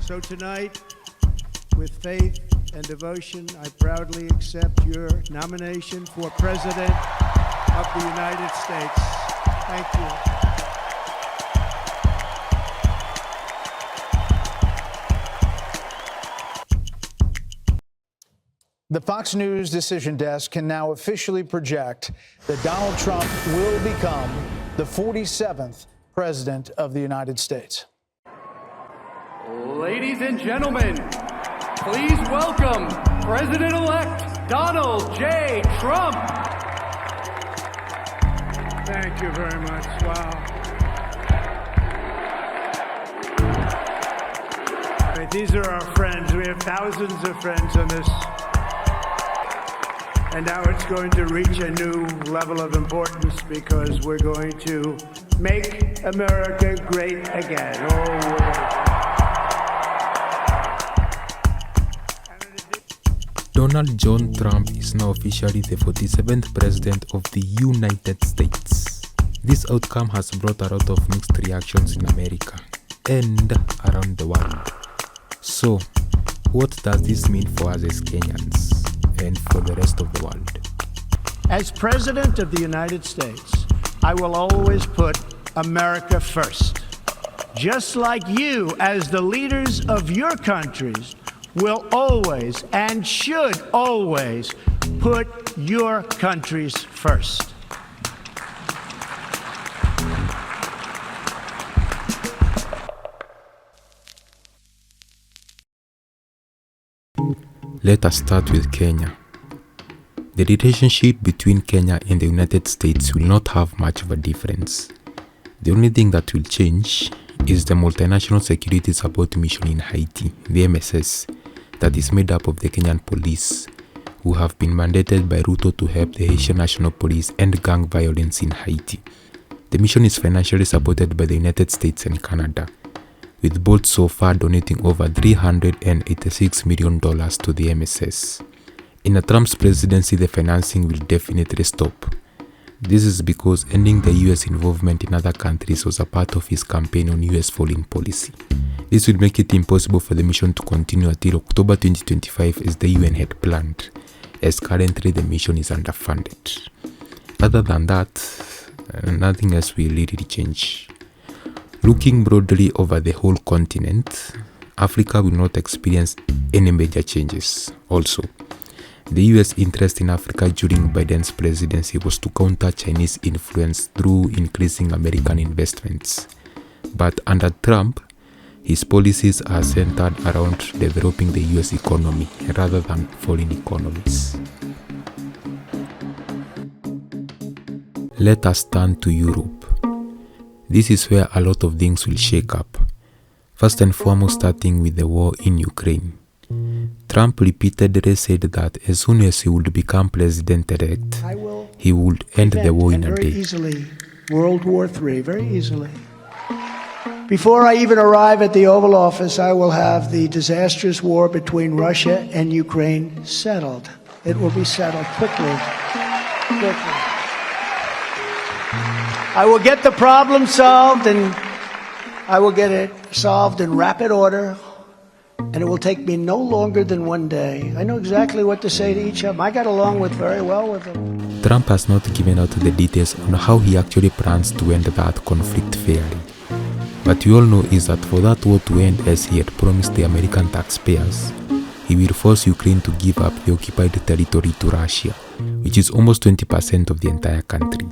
So tonight, with faith and devotion, I proudly accept your nomination for President of the United States. Thank you. The Fox News Decision Desk can now officially project that Donald Trump will become the 47th President of the United States. Ladies and gentlemen, please welcome President-elect Donald J. Trump. Thank you very much. Wow. These are our friends. We have thousands of friends on this. And now it's going to reach a new level of importance because we're going to make America great again. Donald John Trump is now officially the 47th President of the United States. This outcome has brought a lot of mixed reactions in America and around the world. So, what does this mean for us as Kenyans and for the rest of the world? As President of the United States, I will always put America first. Just like you, as the leaders of your countries, will always and should always put your countries first. Let us start with Kenya. The relationship between Kenya and the United States will not have much of a difference. The only thing that will change is the Multinational Security Support Mission in Haiti, the MSS, that is made up of the Kenyan police, who have been mandated by Ruto to help the Haitian National Police end gang violence in Haiti. The mission is financially supported by the United States and Canada, with both so far donating over $386 million to the MSS. In Trump's presidency, the financing will definitely stop. This is because ending the US involvement in other countries was a part of his campaign on US foreign policy. This will make it impossible for the mission to continue until October 2025 as the UN had planned, as currently the mission is underfunded. Other than that, nothing else will really change. Looking broadly over the whole continent, Africa will not experience any major changes. Also, the US interest in Africa during Biden's presidency was to counter Chinese influence through increasing American investments. But under Trump, his policies are centered around developing the US economy rather than foreign economies. Let us turn to Europe. This is where a lot of things will shake up. First and foremost, starting with the war in Ukraine. Trump repeatedly said that as soon as he would become president-elect, he would end the war in a day. Easily, World War III, very easily. Before I even arrive at the Oval Office, I will have the disastrous war between Russia and Ukraine settled. It will be settled quickly. I will get the problem solved, and I will get it solved in rapid order, and it will take me no longer than one day. I know exactly what to say to each of them. I got along very well with them. Trump has not given out the details on how he actually plans to end that conflict fairly. But we all know is that for that war to end as he had promised the American taxpayers, he will force Ukraine to give up the occupied territory to Russia, which is almost 20% of the entire country.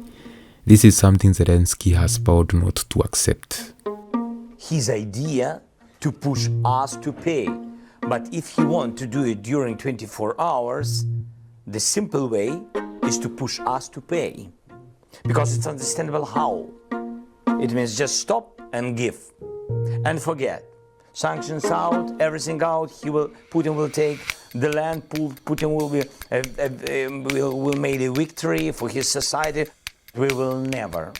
This is something Zelensky has vowed not to accept. His idea to push us to pay, but if he wants to do it during 24 hours, the simple way is to push us to pay, because it's understandable how. It means just stop and give and forget. Sanctions out, everything out. Putin will take the land. Putin will make a victory for his society. We will never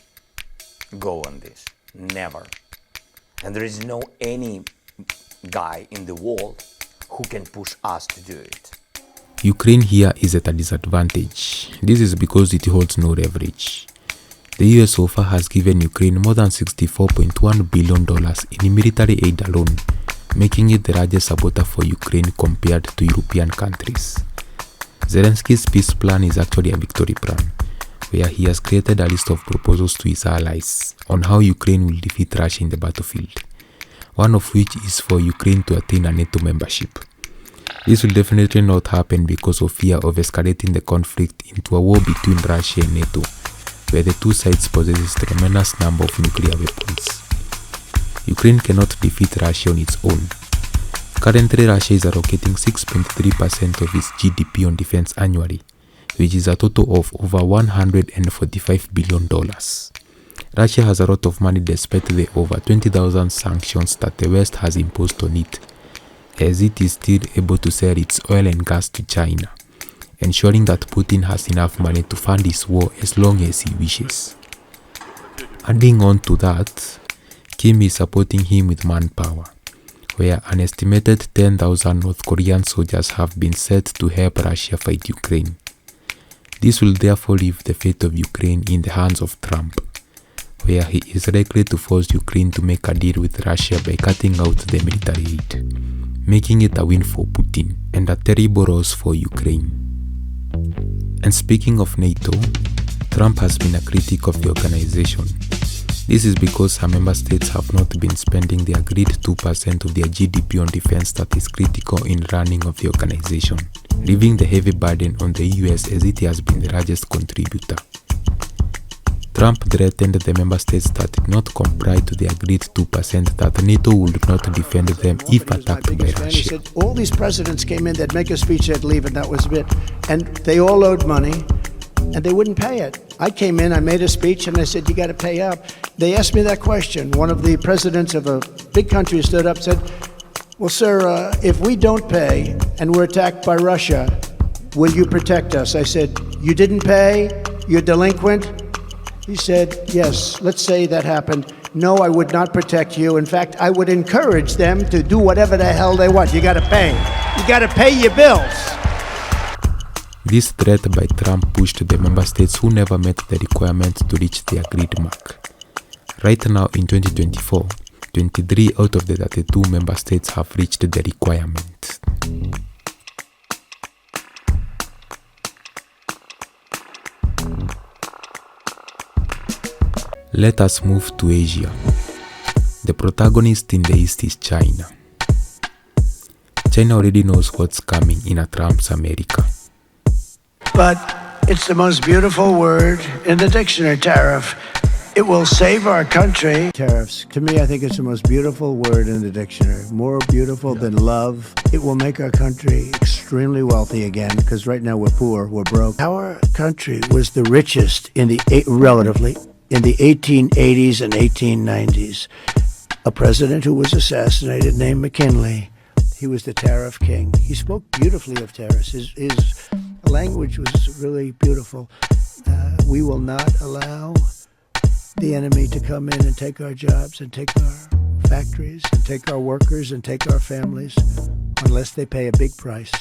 go on this, never. And there is no any guy in the world who can push us to do it. Ukraine here is at a disadvantage. This is because it holds no leverage. The US so far has given Ukraine more than $64.1 billion in military aid alone, making it the largest supporter for Ukraine compared to European countries. Zelensky's peace plan is actually a victory plan, where he has created a list of proposals to his allies on how Ukraine will defeat Russia in the battlefield, one of which is for Ukraine to attain a NATO membership. This will definitely not happen because of fear of escalating the conflict into a war between Russia and NATO, where the two sides possess a tremendous number of nuclear weapons. Ukraine cannot defeat Russia on its own. Currently, Russia is allocating 6.3% of its GDP on defense annually, which is a total of over $145 billion. Russia has a lot of money despite the over 20,000 sanctions that the West has imposed on it, as it is still able to sell its oil and gas to China, ensuring that Putin has enough money to fund his war as long as he wishes. Adding on to that, Kim is supporting him with manpower, where an estimated 10,000 North Korean soldiers have been set to help Russia fight Ukraine. This will therefore leave the fate of Ukraine in the hands of Trump, where he is likely to force Ukraine to make a deal with Russia by cutting out the military aid, making it a win for Putin and a terrible loss for Ukraine. And speaking of NATO, Trump has been a critic of the organization. This is because some member states have not been spending the agreed 2% of their GDP on defense that is critical in running of the organization, leaving the heavy burden on the US as it has been the largest contributor. Trump threatened the member states that did not comply to the agreed 2% that NATO would not defend them if attacked by Russia. He said, all these presidents came in, they'd make a speech, they'd leave, and that was it. And they all owed money, and they wouldn't pay it. I came in, I made a speech, and I said, you got to pay up. They asked me that question. One of the presidents of a big country stood up and said, well, sir, if we don't pay and we're attacked by Russia, will you protect us? I said, you didn't pay? You're delinquent? He said, yes, let's say that happened. No, I would not protect you. In fact, I would encourage them to do whatever the hell they want. You got to pay. You got to pay your bills. This threat by Trump pushed the member states who never met the requirement to reach the agreed mark. Right now in 2024, 23 out of the 32 member states have reached the requirement. Let us move to Asia. The protagonist in the East is China. China already knows what's coming in a Trump's America. But it's the most beautiful word in the dictionary, tariff. It will save our country. Tariffs. To me, I think it's the most beautiful word in the dictionary. More beautiful than love. It will make our country extremely wealthy again, because right now we're poor, we're broke. Our country was the richest relatively in the 1880s and 1890s. A president who was assassinated named McKinley. He was the tariff king. He spoke beautifully of tariffs. His language was really beautiful. We will not allow the enemy to come in and take our jobs and take our factories and take our workers and take our families unless they pay a big price.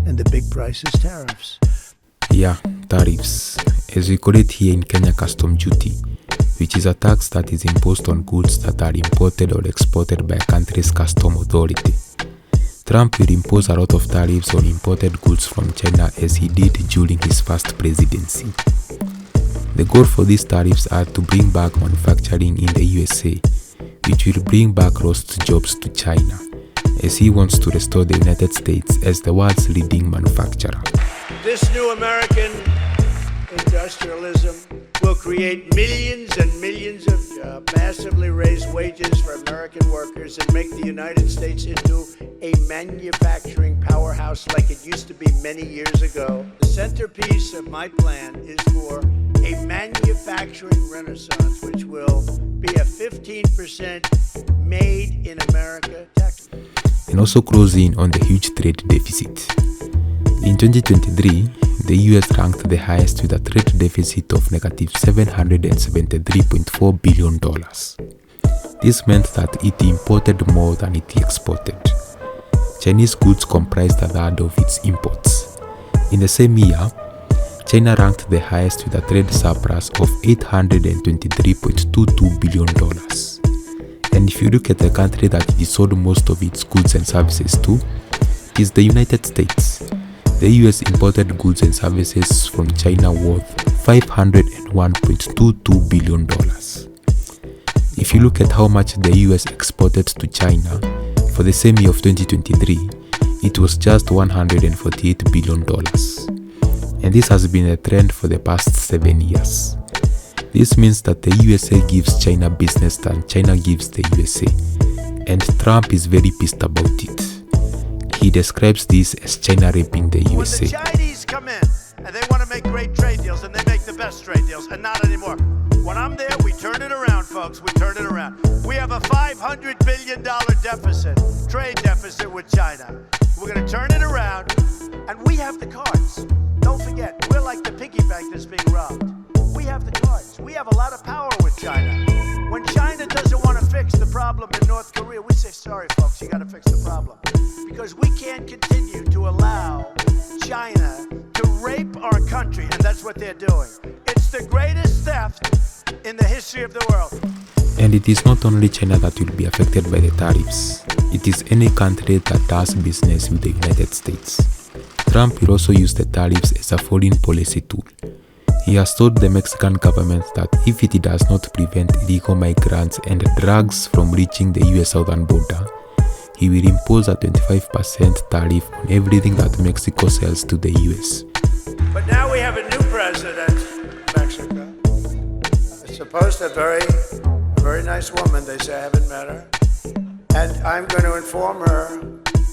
And the big price is tariffs. Yeah, tariffs. As we call it here in Kenya, custom duty, which is a tax that is imposed on goods that are imported or exported by a country's custom authority. Trump will impose a lot of tariffs on imported goods from China as he did during his first presidency. The goal for these tariffs are to bring back manufacturing in the USA, which will bring back lost jobs to China, as he wants to restore the United States as the world's leading manufacturer. This new American industrialism will create millions and millions of jobs, massively raise wages for American workers, and make the United States into a manufacturing powerhouse like it used to be many years ago. The centerpiece of my plan is for a manufacturing renaissance, which will be a 15% made in America tax. And also close in on the huge trade deficit. In 2023, the US ranked the highest with a trade deficit of negative $773.4 billion. This meant that it imported more than it exported. Chinese goods comprised a third of its imports. In the same year, China ranked the highest with a trade surplus of $823.22 billion. And if you look at the country that it sold most of its goods and services to, it is the United States. The US imported goods and services from China worth $501.22 billion. If you look at how much the US exported to China for the same year of 2023, it was just $148 billion. And this has been a trend for the past 7 years. This means that the USA gives China business than China gives the USA. And Trump is very pissed about it. He describes this as China raping the USA. When the Chinese come in and they want to make great trade deals, and they make the best trade deals, and not anymore. When I'm there, we turn it around, folks. We turn it around. We have a $500 billion deficit, trade deficit with China. We're going to turn it around, and we have the cards. Don't forget, we're like the piggy bank that's being robbed. We have the cards. We have a lot of power with China. When China doesn't want to fix the problem in North Korea, we say, sorry, folks, you got to fix the problem. Because we can't continue to allow China to rape our country, and that's what they're doing. It's the greatest theft in the history of the world. And it is not only China that will be affected by the tariffs. It is any country that does business with the United States. Trump will also use the tariffs as a foreign policy tool. He has told the Mexican government that if it does not prevent illegal migrants and drugs from reaching the US southern border, he will impose a 25% tariff on everything that Mexico sells to the US. But now we have a new president in Mexico. I suppose a very nice woman. They say I haven't met her. And I'm going to inform her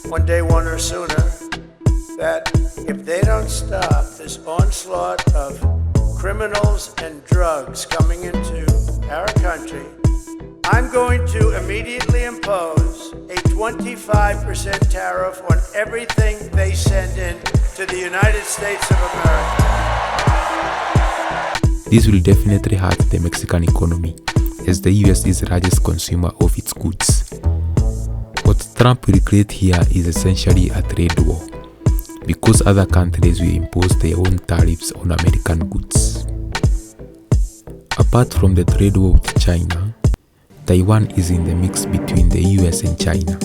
one day, one or sooner, that if they don't stop this onslaught of criminals and drugs coming into our country, I'm going to immediately impose a 25% tariff on everything they send in to the United States of America. This will definitely hurt the Mexican economy, as the US is the largest consumer of its goods. What Trump will create here is essentially a trade war, because other countries will impose their own tariffs on American goods. Apart from the trade war with China, Taiwan is in the mix between the US and China.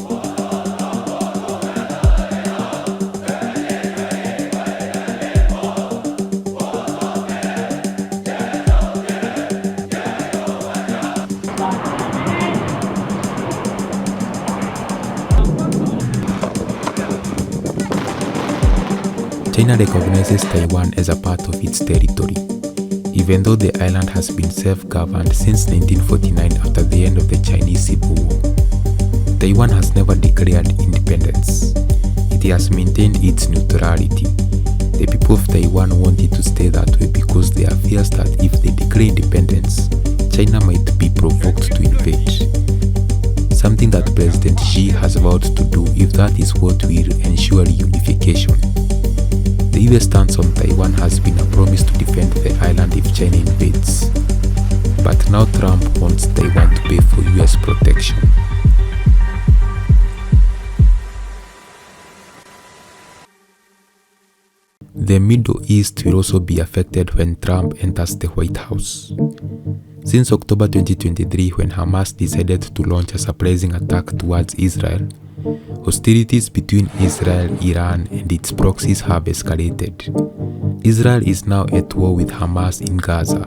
China recognizes Taiwan as a part of its territory, even though the island has been self-governed since 1949 after the end of the Chinese Civil War. Taiwan has never declared independence. It has maintained its neutrality. The people of Taiwan want it to stay that way because they are fears that if they declare independence, China might be provoked to invade. Something that President Xi has vowed to do if that is what will ensure reunification. The US stance on Taiwan has been a promise to defend the island if China invades. But now Trump wants Taiwan to pay for US protection. The Middle East will also be affected when Trump enters the White House. Since October 2023, when Hamas decided to launch a surprising attack towards Israel, hostilities between Israel, Iran, and its proxies have escalated. Israel is now at war with Hamas in Gaza,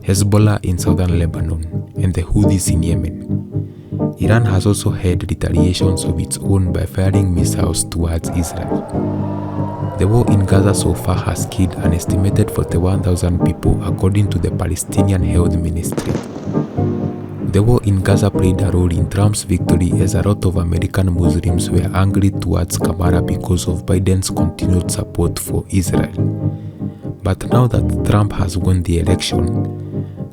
Hezbollah in southern Lebanon, and the Houthis in Yemen. Iran has also had retaliations of its own by firing missiles towards Israel. The war in Gaza so far has killed an estimated 41,000 people, according to the Palestinian Health Ministry. The war in Gaza played a role in Trump's victory, as a lot of American Muslims were angry towards Kamala because of Biden's continued support for Israel. But now that Trump has won the election,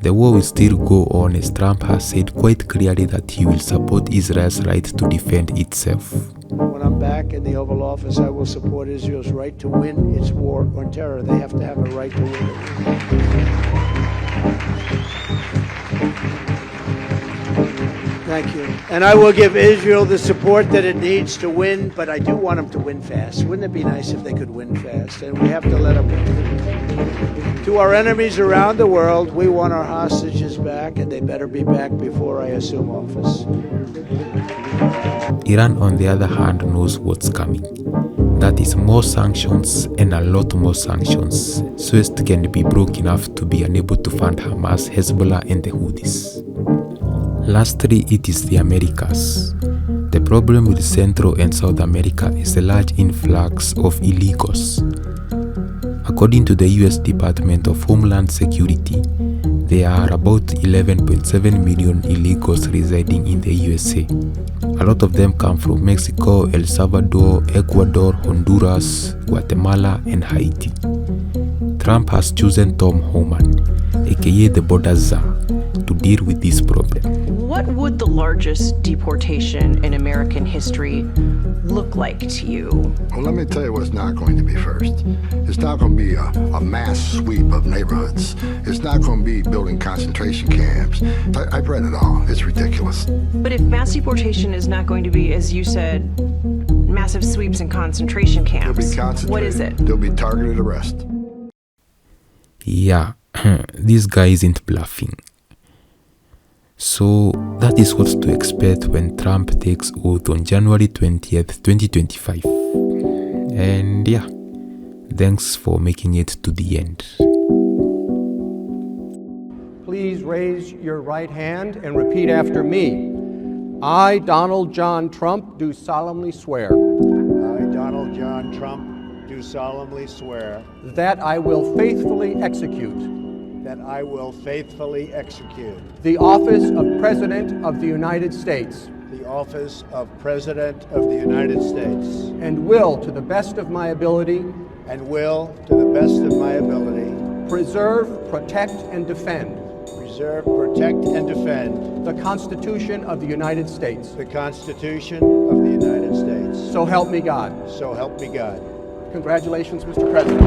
the war will still go on, as Trump has said quite clearly that he will support Israel's right to defend itself. When I'm back in the Oval Office, I will support Israel's right to win its war on terror. They have to have a right to win it. Thank you. And I will give Israel the support that it needs to win, but I do want them to win fast. Wouldn't it be nice if they could win fast? And we have to let them win. To our enemies around the world, we want our hostages back, and they better be back before I assume office. Iran, on the other hand, knows what's coming. That is more sanctions and a lot more sanctions, so it can be broke enough to be unable to fund Hamas, Hezbollah and the Houthis. Lastly, it is the Americas. The problem with Central and South America is the large influx of illegals. According to the US Department of Homeland Security, there are about 11.7 million illegals residing in the USA. A lot of them come from Mexico, El Salvador, Ecuador, Honduras, Guatemala, and Haiti. Trump has chosen Tom Homan, aka the Border Czar, to deal with this problem. What would the largest deportation in American history look like to you? Well, let me tell you what's not going to be first. It's not going to be a mass sweep of neighborhoods. It's not going to be building concentration camps. I've read it all. It's ridiculous. But if mass deportation is not going to be, as you said, massive sweeps and concentration camps, They'll be concentrated. what is it? There'll be targeted arrest. Yeah, this guy isn't bluffing. So that is what to expect when Trump takes oath on January 20th, 2025. And yeah, thanks for making it to the end. Please raise your right hand and repeat after me. I, Donald John Trump, do solemnly swear I, Donald John Trump, do solemnly swear that I will faithfully execute that I will faithfully execute the office of President of the United States the office of President of the United States and will, to the best of my ability, and will, to the best of my ability, preserve, protect, and defend preserve, protect, and defend the Constitution of the United States. the Constitution of the United States. So help me God. So help me God. Congratulations, Mr. President.